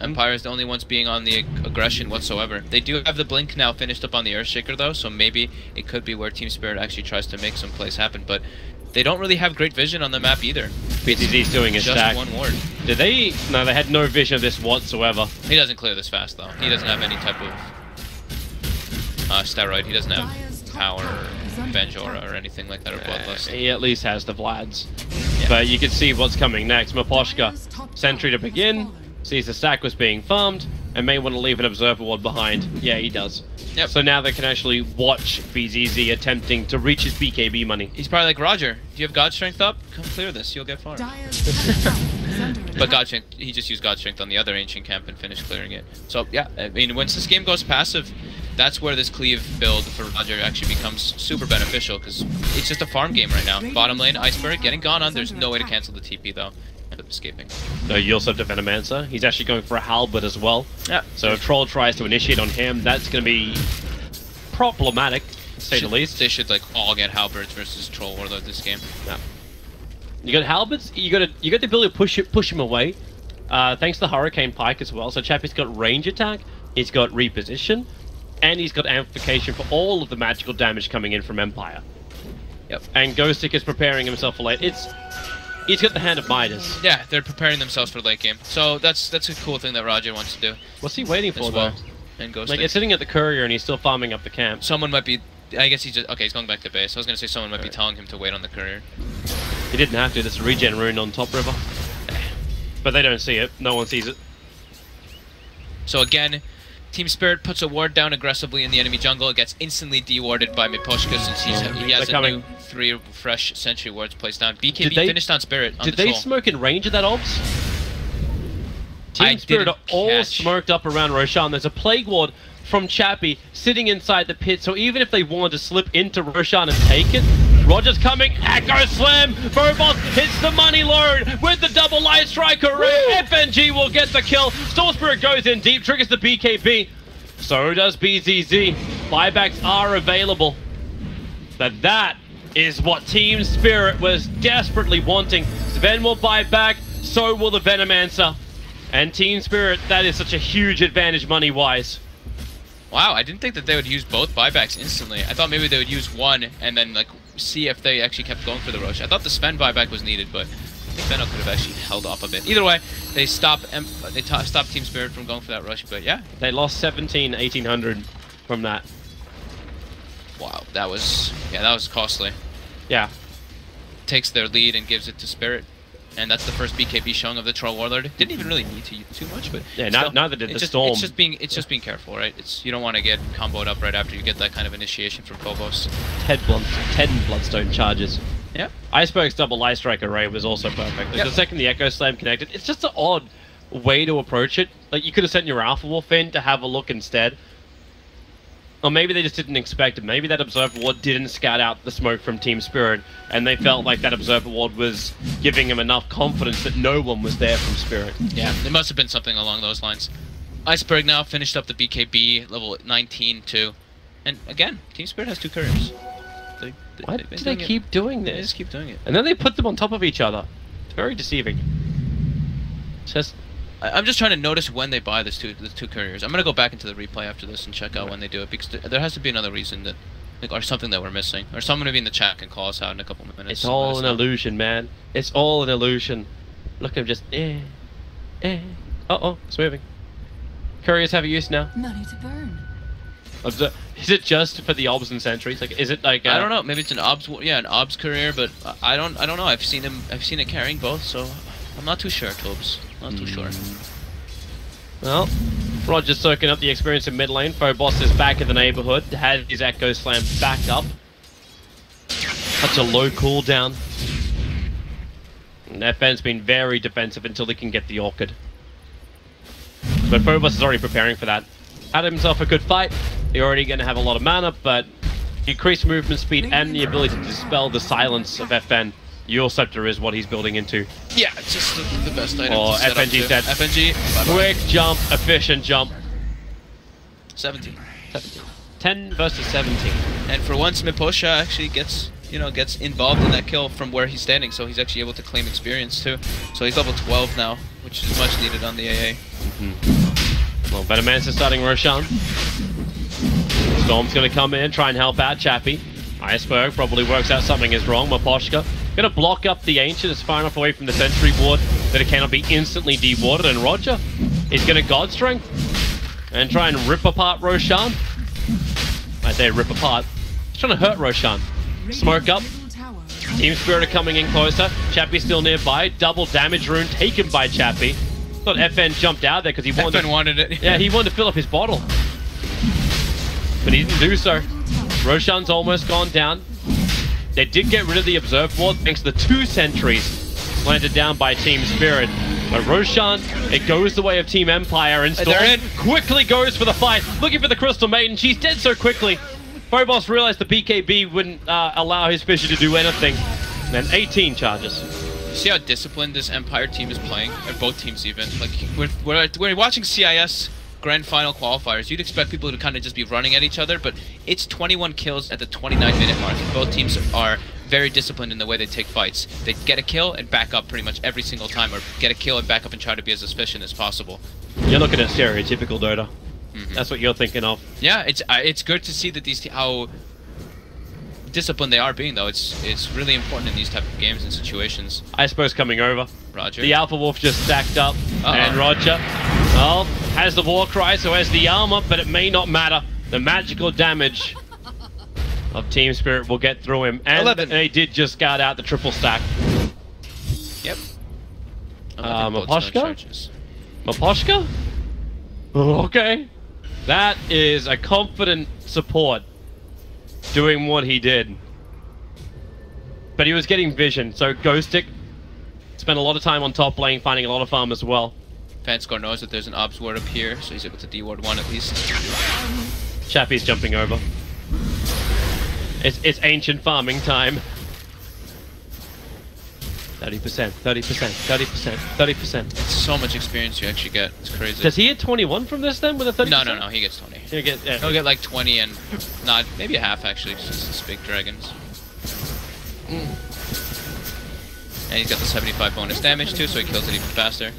Empire is the only ones being on the aggression whatsoever. They do have the blink now finished up on the Earthshaker though, so maybe it could be where Team Spirit actually tries to make some plays happen, but they don't really have great vision on the map either. BTZ's doing his stack. Just 1 ward. Did they? No, they had no vision of this whatsoever. He doesn't clear this fast though. He doesn't have any type of steroid. He doesn't have power, Banjora, or anything like that, or Bloodlust. He at least has the Vlads. Yeah. But you can see what's coming next. Maposhka, Sentry to begin. Sees the stack was being farmed, and may want to leave an Observer Ward behind. Yeah, he does. Yep. So now they can actually watch BZZ attempting to reach his BKB money. He's probably like, Roger, do you have God Strength up? Come clear this, you'll get farmed. But God Strength, he just used God Strength on the other Ancient Camp and finished clearing it. So yeah, I mean, once this game goes passive, that's where this cleave build for Roger actually becomes super beneficial, because it's just a farm game right now. Bottom lane, Iceberg, getting gone on. There's no way to cancel the TP though. Escaping. No, you also have Venomancer. He's actually going for a Halberd as well. Yeah. So if Troll tries to initiate on him, that's going to be problematic, to say the least. They should like all get Halberds versus Troll Warlord this game. Yeah. You got Halberds. You got the ability to push him away. Thanks to the Hurricane Pike as well. So Chappie's got range attack. He's got reposition, and he's got amplification for all of the magical damage coming in from Empire. Yep. And Ghostic is preparing himself for late. He's got the hand of Midas. Yeah, they're preparing themselves for late game. So that's a cool thing that Roger wants to do. What's he waiting for, as well. though? And Ghosting. Like, it's sitting at the courier and he's still farming up the camp. Someone might be... I guess he's just... Okay, he's going back to base. I was going to say someone might be telling him to wait on the courier. He didn't have to. There's a regen rune on top river. But they don't see it. No one sees it. So again, Team Spirit puts a ward down aggressively in the enemy jungle. It gets instantly de-warded by Miposhka since he has a new 3 fresh sentry wards placed down. BKB finished on Spirit on Did the they troll. smoke in range of that obs? Team Spirit are all smoked up around Roshan. There's a Plague Ward from Chappie sitting inside the pit, so even if they wanted to slip into Roshan and take it, Roger's coming, Echo Slam, bo5 hits the money load with the double light striker, FNG will get the kill, Storm Spirit goes in deep, triggers the BKB, so does BZZ, buybacks are available, but that is what Team Spirit was desperately wanting. Sven will buy back, so will the Venomancer, and Team Spirit, that is such a huge advantage money-wise. Wow, I didn't think that they would use both buybacks instantly. I thought maybe they would use one and then like see if they actually kept going for the rush. I thought the Sven buyback was needed, but I think Venno could have actually held off a bit. Either way, they stopped Team Spirit from going for that rush, but yeah. They lost 1800 from that. Wow, that was costly. Yeah. Takes their lead and gives it to Spirit. And that's the first BKB showing of the Troll Warlord. Didn't even really need to use too much, but yeah, still, neither did the Storm. It's just being careful, right? You don't want to get comboed up right after you get that kind of initiation from Phobos. 10 Bloodstone charges. Yeah. Iceberg's double light strike array was also perfect. Like, the second the Echo Slam connected, it's just an odd way to approach it. Like, you could have sent your Alpha Wolf in to have a look instead. Or maybe they just didn't expect it. Maybe that Observer Ward didn't scout out the smoke from Team Spirit, and they felt like that Observer Ward was giving them enough confidence that no one was there from Spirit. Yeah, it must have been something along those lines. Iceberg now finished up the BKB, level 19 too. And again, Team Spirit has 2 couriers. Why do they keep doing this? They just keep doing it. And then they put them on top of each other. It's very deceiving. It's just... I'm just trying to notice when they buy the two couriers. I'm gonna go back into the replay after this and check out when they do it, because there has to be another reason that, like, or something that we're missing, or someone to be in the chat can call us out in a couple minutes. It's all an illusion, man. It's all an illusion. Look at him just Uh-oh, it's moving. Couriers have a use now. Money to burn. Is it just for the obs and sentries? Like, is it like? I don't know. Maybe it's an obs. Yeah, an obs courier, but I don't know. I've seen it carrying both, so I'm not too sure, Tobes. Not too sure. Well, Roger's soaking up the experience in mid lane. Phobos is back in the neighborhood. Had his Echo Slam back up. Such a low cooldown. And FN's been very defensive until they can get the Orchid. But Phobos is already preparing for that. Had himself a good fight. They're already going to have a lot of mana, but increased movement speed and the ability to dispel the silence of FN. Your Scepter is what he's building into. Yeah, it's just the best item. Or FNG said, FNG. Quick jump, efficient jump. 17. 10 versus 17. And for once, Miposha actually gets involved in that kill from where he's standing, so he's actually able to claim experience too. So he's level 12 now, which is much needed on the AA. Well, Venomancer starting Roshan. Storm's gonna come in, try and help out Chappie. Iceberg probably works out something is wrong. Maposhka gonna block up the Ancient. It's far enough away from the Sentry Ward that it cannot be instantly dewarded. And Roger is gonna God Strength and try and rip apart Roshan. I say rip apart. He's trying to hurt Roshan. Smoke up. Team Spirit are coming in closer. Chappie's still nearby. Double damage rune taken by Chappie. Thought FN jumped out there because he wanted it. Yeah, he wanted to fill up his bottle. But he didn't do so. Roshan's almost gone down. They did get rid of the Observe Ward thanks to the 2 sentries landed down by Team Spirit. But Roshan, it goes the way of Team Empire, and Storm quickly goes for the fight, looking for the Crystal Maiden. She's dead so quickly. Phobos realized the BKB wouldn't allow his Fisher to do anything. And 18 charges. You see how disciplined this Empire team is playing? Or both teams even. Like, we're watching CIS Grand Final qualifiers, you'd expect people to kind of just be running at each other, but it's 21 kills at the 29-minute mark. Both teams are very disciplined in the way they take fights. They get a kill and back up pretty much every single time, or get a kill and back up and try to be as efficient as possible. You're looking at stereotypical Dota. That's what you're thinking of. Yeah, it's good to see that how disciplined they are being, though. It's really important in these type of games and situations. I suppose coming over. Roger. The Alpha Wolf just stacked up, and Roger, well, has the war cry, so has the armor, but it may not matter. The magical damage of Team Spirit will get through him, and 11. they did just guard out the triple stack. Yep. Maposhka? Maposhka? Okay. That is a confident support doing what he did. But he was getting vision, so Ghostic spent a lot of time on top lane, finding a lot of farm as well. Fanscore knows that there's an obs ward up here, so he's able to D-ward one at least. Chappie's jumping over. It's ancient farming time. 30%, 30%, 30%, 30%. It's so much experience you actually get. It's crazy. Does he get 21 from this then with a 30%? No. He gets 20. He'll He'll get like 20 and not maybe a half actually. It's just his big dragons. And he's got the 75 bonus damage too, so he kills it even faster.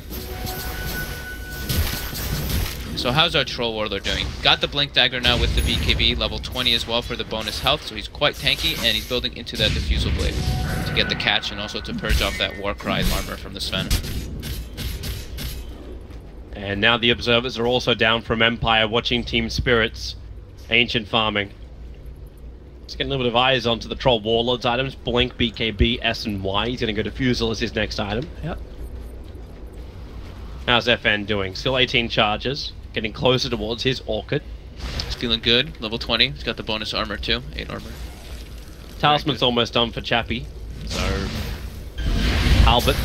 So how's our Troll Warlord doing? Got the Blink Dagger now with the BKB, level 20 as well for the bonus health, so he's quite tanky, and he's building into that Diffusal Blade to get the catch and also to purge off that Warcry armor from the Sven. And now the observers are also down from Empire, watching Team Spirit's ancient farming. Just getting a little bit of eyes onto the Troll Warlord's items. Blink, BKB, S, and Y. He's going to go Diffusal as his next item. Yep. How's FN doing? Still 18 charges. Getting closer towards his Orchid. He's feeling good. Level 20. He's got the bonus armor too. 8 armor. Talisman's almost done for Chappie. So Albert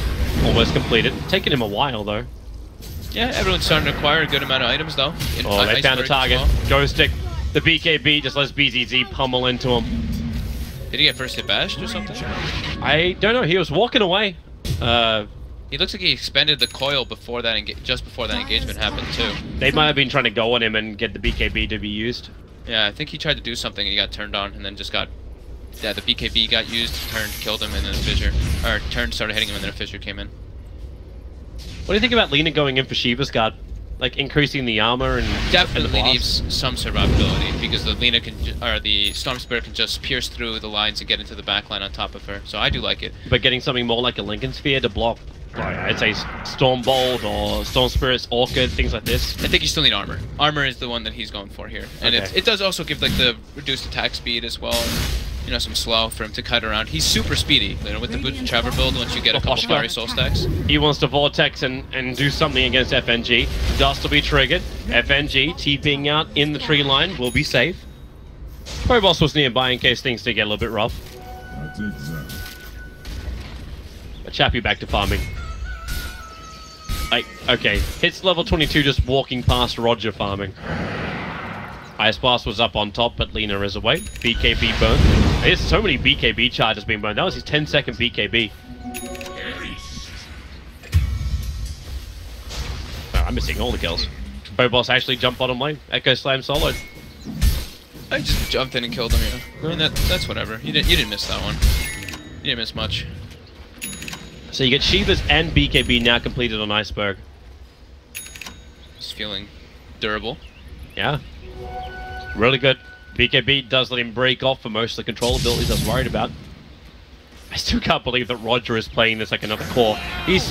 almost completed. Taking him a while though. Yeah, everyone's starting to acquire a good amount of items though. Oh, they found a target. Ghostic. The BKB just lets BZZ pummel into him. Did he get first hit bashed or something? I don't know. He was walking away. He looks like he expended the coil before that, just before that engagement happened too. They might have been trying to go on him and get the BKB to be used. Yeah, I think he tried to do something and he got turned on, and then just got... Yeah, the BKB got used, turned, killed him, and then a fissure... Or turned, started hitting him, and then a fissure came in. What do you think about Lina going in for Shiva's guard? Like, increasing the armor and... Definitely needs some survivability, because the Lina can... Or the Storm Spirit can just pierce through the lines and get into the backline on top of her. So I do like it. But getting something more like a Lincoln Sphere to block... I'd say Storm Bolt or Storm Spirit's Orchid, things like this. I think you still need armor. Armor is the one that he's going for here. And it does also give like the reduced attack speed as well. You know, some slow for him to cut around. He's super speedy, you know, with the Boot Trevor build once you get a couple fiery soul stacks. He wants to Vortex and do something against FNG. Dust will be triggered. FNG TPing out in the tree line will be safe. Boss was nearby in case things did get a little bit rough. But Chappie back to farming. Like, okay, hits level 22 just walking past Roger farming. Ice Blast was up on top, but Lina is away. BKB burned. There's so many BKB charges being burned. That was his 10-second BKB. Oh, I'm missing all the kills. Boss actually jumped bottom lane. Echo Slam soloed. I just jumped in and killed him, yeah. I mean, that's whatever. You didn't miss that one. You didn't miss much. So you get Shiva's and BKB now completed on Iceberg. He's feeling durable. Yeah. Really good. BKB does let him break off for most of the control abilities I was worried about. I still can't believe that Roger is playing this like another core. He's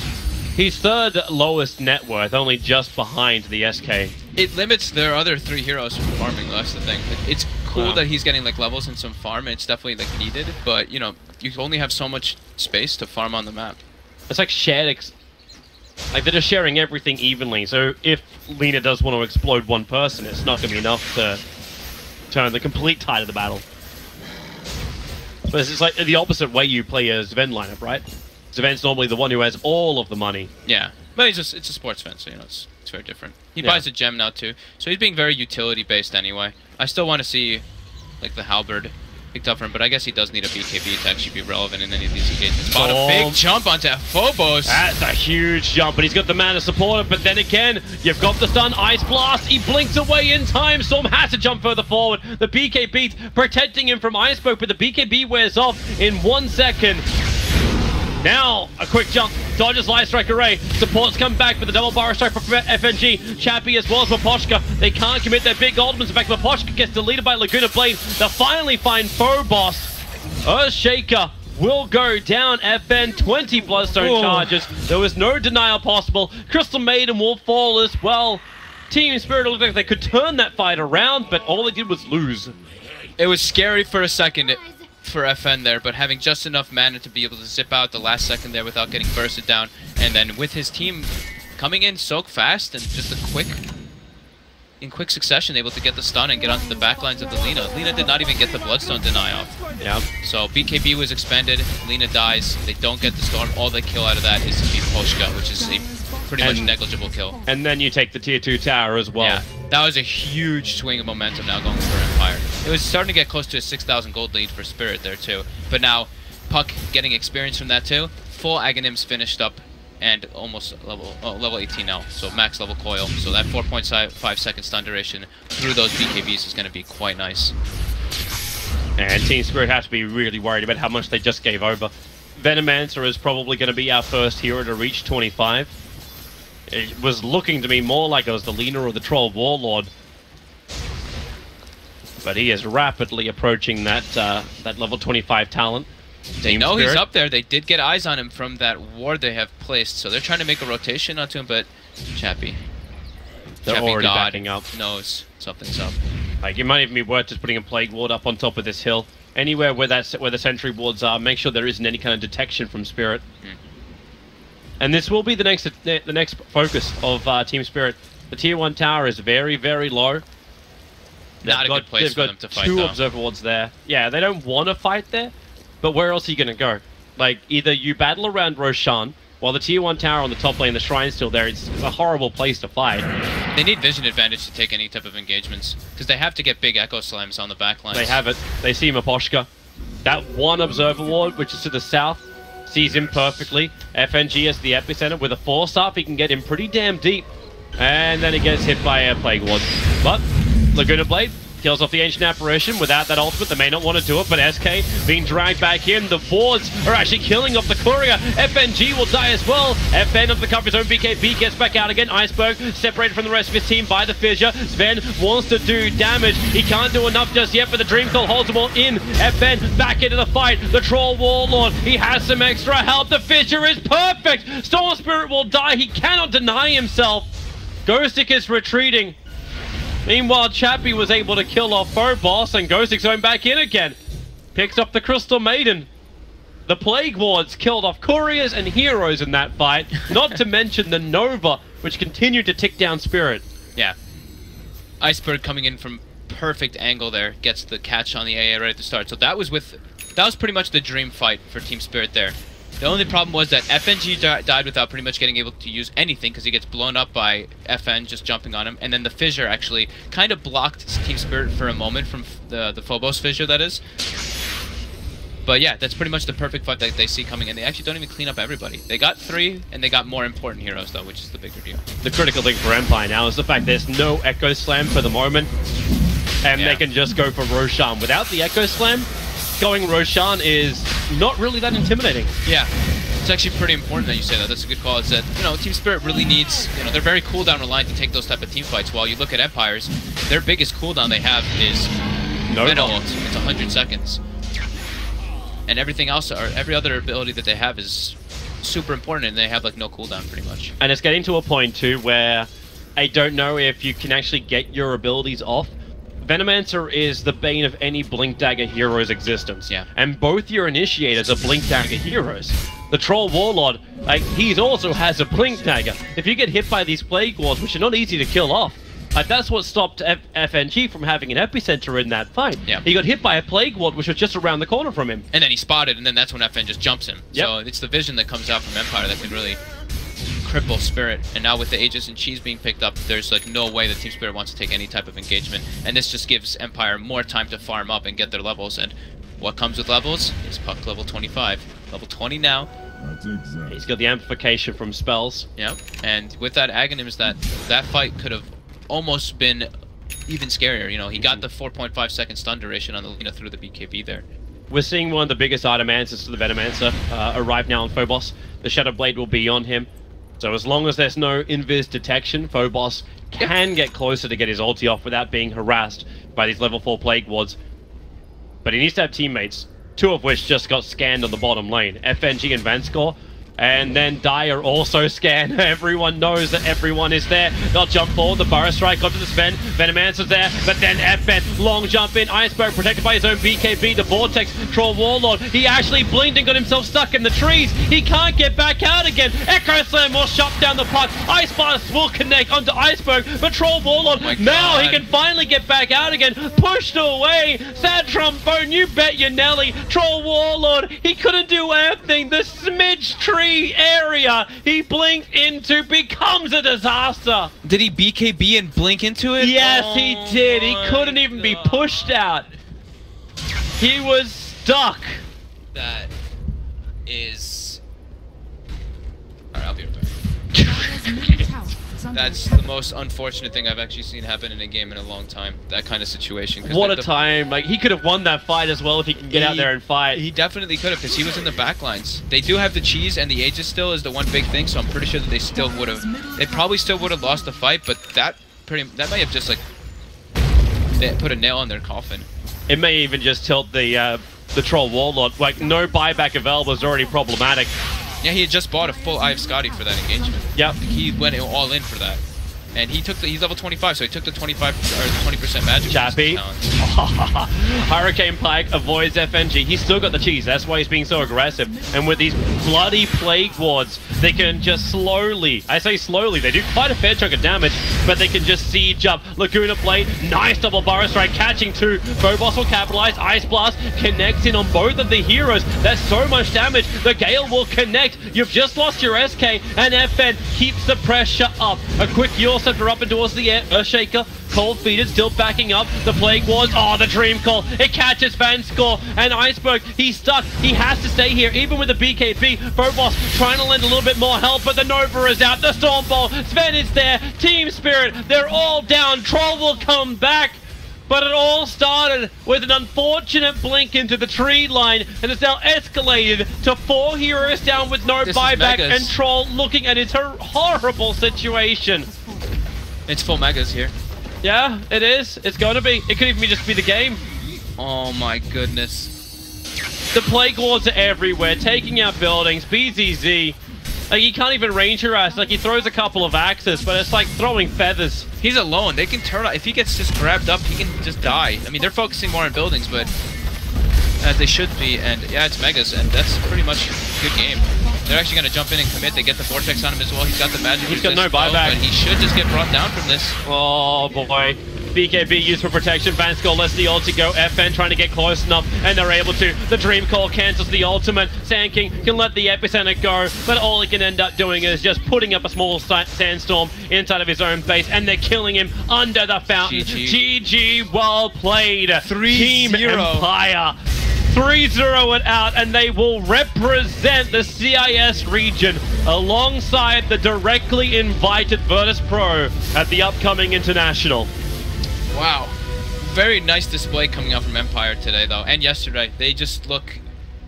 third lowest net worth, only just behind the SK. It limits their other 3 heroes from farming, that's the thing. It's cool that he's getting like levels and some farm, and it's definitely like needed, but you know, you only have so much space to farm on the map. It's like shared like they're just sharing everything evenly, so if Lina does want to explode one person, it's not going to be enough to turn the complete tide of the battle. But it's like the opposite way you play a Zven lineup, right? Zven's normally the one who has all of the money. Yeah, but it's a sports fan, so you know, it's very different. He buys a gem now too, so he's being very utility based anyway. I still want to see like the halberd picked up for him, but I guess he does need a BKB to actually be relevant in any of these engagements. Bought a big jump onto Phobos. That's a huge jump, but he's got the man to support it. But then again, you've got the stun, Ice Blast. He blinks away in time. Storm has to jump further forward. The BKB's protecting him from Iceberg, but the BKB wears off in 1 second. Now, a quick jump, dodges Light Strike Array, supports come back with the double bar strike for FNG, Chappie as well as Maposhka. They can't commit their big ultimates. In fact, Maposhka gets deleted by Laguna Blade. They'll finally find Phobos. Earthshaker will go down. FN 20 Bloodstone charges. There was no denial possible. Crystal Maiden will fall as well. Team Spirit looked like they could turn that fight around, but all they did was lose. It was scary for a second for FN there, but having just enough mana to be able to zip out the last second there without getting bursted down, and then with his team coming in so fast and just in quick succession, able to get the stun and get onto the back lines of the Lina. Lina did not even get the Bloodstone deny off. Yeah. So BKB was expended, Lina dies, they don't get the storm, all they kill out of that is to beat Poshka, which is a pretty much negligible kill. And then you take the tier 2 tower as well. Yeah, that was a huge swing of momentum now going for Empire. It was starting to get close to a 6,000 gold lead for Spirit there too. But now, Puck getting experience from that too. Full Aghanims finished up and almost level 18 now. So max level coil. So that 4.5 second stun duration through those BKBs is going to be quite nice. And Team Spirit has to be really worried about how much they just gave over. Venomancer is probably going to be our first hero to reach 25. It was looking to me more like it was the Lina or the Troll Warlord. But he is rapidly approaching that that level 25 talent. They know he's up there. They did get eyes on him from that ward they have placed, so they're trying to make a rotation onto him, but Chappie already God backing up. Knows something's up. Like, it might even be worth just putting a Plague Ward up on top of this hill. Anywhere where the sentry wards are, make sure there isn't any kind of detection from Spirit. And this will be the next focus of Team Spirit. The tier 1 tower is very, very low. Not a good place for them to fight, They've got 2 though. observer wards there. Yeah, they don't want to fight there, but where else are you going to go? Like, either you battle around Roshan, while the tier 1 tower on the top lane, the shrine's still there. It's a horrible place to fight. They need vision advantage to take any type of engagements, because they have to get big echo slams on the back lines. They have it. They see Maposhka. That one observer ward, which is to the south, sees him perfectly. FNG as the epicenter. With a 4-star, he can get him pretty damn deep. And then he gets hit by a Plague Ward. But Laguna Blade kills off the Ancient Apparition. Without that ultimate, they may not want to do it, but SK being dragged back in. The boards are actually killing off the Courier. FNG will die as well. FN of the cover his own BKB gets back out again. Iceberg separated from the rest of his team by the fissure. Sven wants to do damage. He can't do enough just yet, but the Dream Call holds them all in. FN back into the fight. The Troll Warlord, he has some extra help. The fissure is perfect. Storm Spirit will die. He cannot deny himself. Ghostic is retreating. Meanwhile, Chappie was able to kill off Phobos, and Ghostic's going back in again. Picks up the Crystal Maiden. The Plague Wards killed off couriers and heroes in that fight, not to mention the Nova, which continued to tick down Spirit. Yeah. Iceberg coming in from perfect angle there, gets the catch on the AA right at the start. So that was pretty much the dream fight for Team Spirit there. The only problem was that FNG died without pretty much getting able to use anything because he gets blown up by FN just jumping on him. And then the fissure actually kind of blocked Team Spirit for a moment from the Phobos fissure, that is. But yeah, that's pretty much the perfect fight that they see coming, and they actually don't even clean up everybody. They got 3, and they got more important heroes, though, which is the bigger deal. The critical thing for Empire now is the fact there's no Echo Slam for the moment, and they can just go for Roshan. Without the Echo Slam, going Roshan is not really that intimidating. Yeah, it's actually pretty important that you say that. That's a good call. It's that, you know, Team Spirit really needs, you know, they're very cooldown reliant to take those type of team fights. While you look at Empires, their biggest cooldown they have is Venom ult. It's 100 seconds. And everything else, or every other ability that they have is super important, and they have like no cooldown pretty much. And it's getting to a point too where I don't know if you can actually get your abilities off. Venomancer is the bane of any Blink Dagger hero's existence. Yeah. And both your initiators are Blink Dagger heroes. The Troll Warlord, like, he also has a Blink Dagger. If you get hit by these Plague Wards, which are not easy to kill off, that's what stopped FNG from having an epicenter in that fight. Yeah. He got hit by a Plague Ward, which was just around the corner from him. And then he spotted, and then that's when FN just jumps him. Yep. So it's the vision that comes out from Empire that can really cripple Spirit. And now with the Aegis and Cheese being picked up, there's like no way that Team Spirit wants to take any type of engagement. And this just gives Empire more time to farm up and get their levels. And what comes with levels is Puck level 25. Level 20 now. That's exactly. He's got the amplification from spells. Yeah. And with that Aghanims, that fight could have almost been even scarier. You know, he got the 4.5 second stun duration on the Lina through the BKB there. We're seeing one of the biggest item answers to the Venomancer arrive now on Phobos. The Shadow Blade will be on him. So as long as there's no invis detection, Phobos can get closer to get his ulti off without being harassed by these level 4 Plague Wards. But he needs to have teammates. two of which just got scanned on the bottom lane. FNG and Vanscore. And then Dire also scan. Everyone knows that everyone is there. They'll jump forward. The Burrow Strike onto the Sven. Venomancer's there. But then FN, long jump in. Iceberg protected by his own BKB. The Vortex, Troll Warlord. He actually blinked and got himself stuck in the trees. He can't get back out again. Echo Slam will shut down the puck. Ice Blast will connect onto Iceberg. But Troll Warlord, now he can finally get back out again. Pushed away. Sad Trombone, you bet your Nelly. Troll Warlord, he couldn't do anything. The smidge tree area he blinked into becomes a disaster. Did he BKB and blink into it? Yes, he did. He couldn't even be pushed out. He was stuck. That is... Alright, I'll be right back. Dire's middle tower is under That's attack. the most unfortunate thing I've actually seen happen in a game in a long time. That kind of situation. 'Cause What a the- time. Like, he could have won that fight as well if he can get out there and fight. He definitely could have, because he was in the back lines. They do have the cheese, and the Aegis still is the one big thing, so I'm pretty sure that they still would have... They probably still would have lost the fight, but that might have just, like... They put a nail in their coffin. It may even just tilt the Troll Warlord. Like, no buyback available is already problematic. Yeah, he had just bought a full Eye of Scotty for that engagement. Yep. He went all in for that. And he took he's level 25, so he took the 25 or the 20% magic. Chappy. Hurricane Pike avoids FNG. He's still got the cheese. That's why he's being so aggressive. And with these bloody Plague Wards, they can just slowly, I say slowly, they do quite a fair chunk of damage, but they can just siege up. Laguna Blade, nice double Burrow Strike, catching two. Phobos will capitalize. Ice Blast connects in on both of the heroes. That's so much damage. The Gale will connect. You've just lost your SK, and FN keeps the pressure up. A quick Yule Scepter up and towards the air. Earthshaker, Cold Feeder still backing up. The Plague Wars. Oh, the Dream Call. It catches Vanscore and Iceberg. He's stuck. He has to stay here, even with the BKB. Phobos trying to lend a little bit more help, but the Nova is out. The Storm Ball. Sven is there. Team Spirit. They're all down. Troll will come back. But it all started with an unfortunate blink into the tree line, and it's now escalated to 4 heroes down with no buyback, and Troll looking at his horrible situation. It's full megas here. Yeah, it is. It's going to be. It could even just be the game. Oh my goodness. The Plague Wards are everywhere, taking out buildings. BZZ. Like, he can't even range harass. Like, he throws a couple of axes, but it's like throwing feathers. He's alone. They can turn out. If he gets just grabbed up, he can just die. I mean, they're focusing more on buildings, but as they should be. And yeah, it's megas, and that's pretty much a good game. They're actually going to jump in and commit. They get the Vortex on him as well. He's got the magic. He's got no buyback. But he should just get brought down from this. Oh, boy. BKB used for protection. Vanscore lets the ult go. FN trying to get close enough, and they're able to. The Dream Call cancels the ultimate. Sand King can let the epicenter go, but all he can end up doing is just putting up a small sandstorm inside of his own base, and they're killing him under the fountain. GG, well played. 3-0. Team Empire. 3-0 it out, and they will represent the CIS region alongside the directly invited Virtus Pro at the upcoming International. Wow. Very nice display coming out from Empire today, though, and yesterday. They just look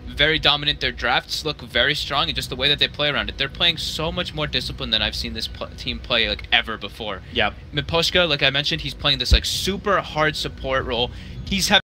very dominant. Their drafts look very strong, and just the way that they play around it. They're playing so much more disciplined than I've seen this team play, like, ever before. Yep. Miposhka, like I mentioned, he's playing this, like, super hard support role. He's having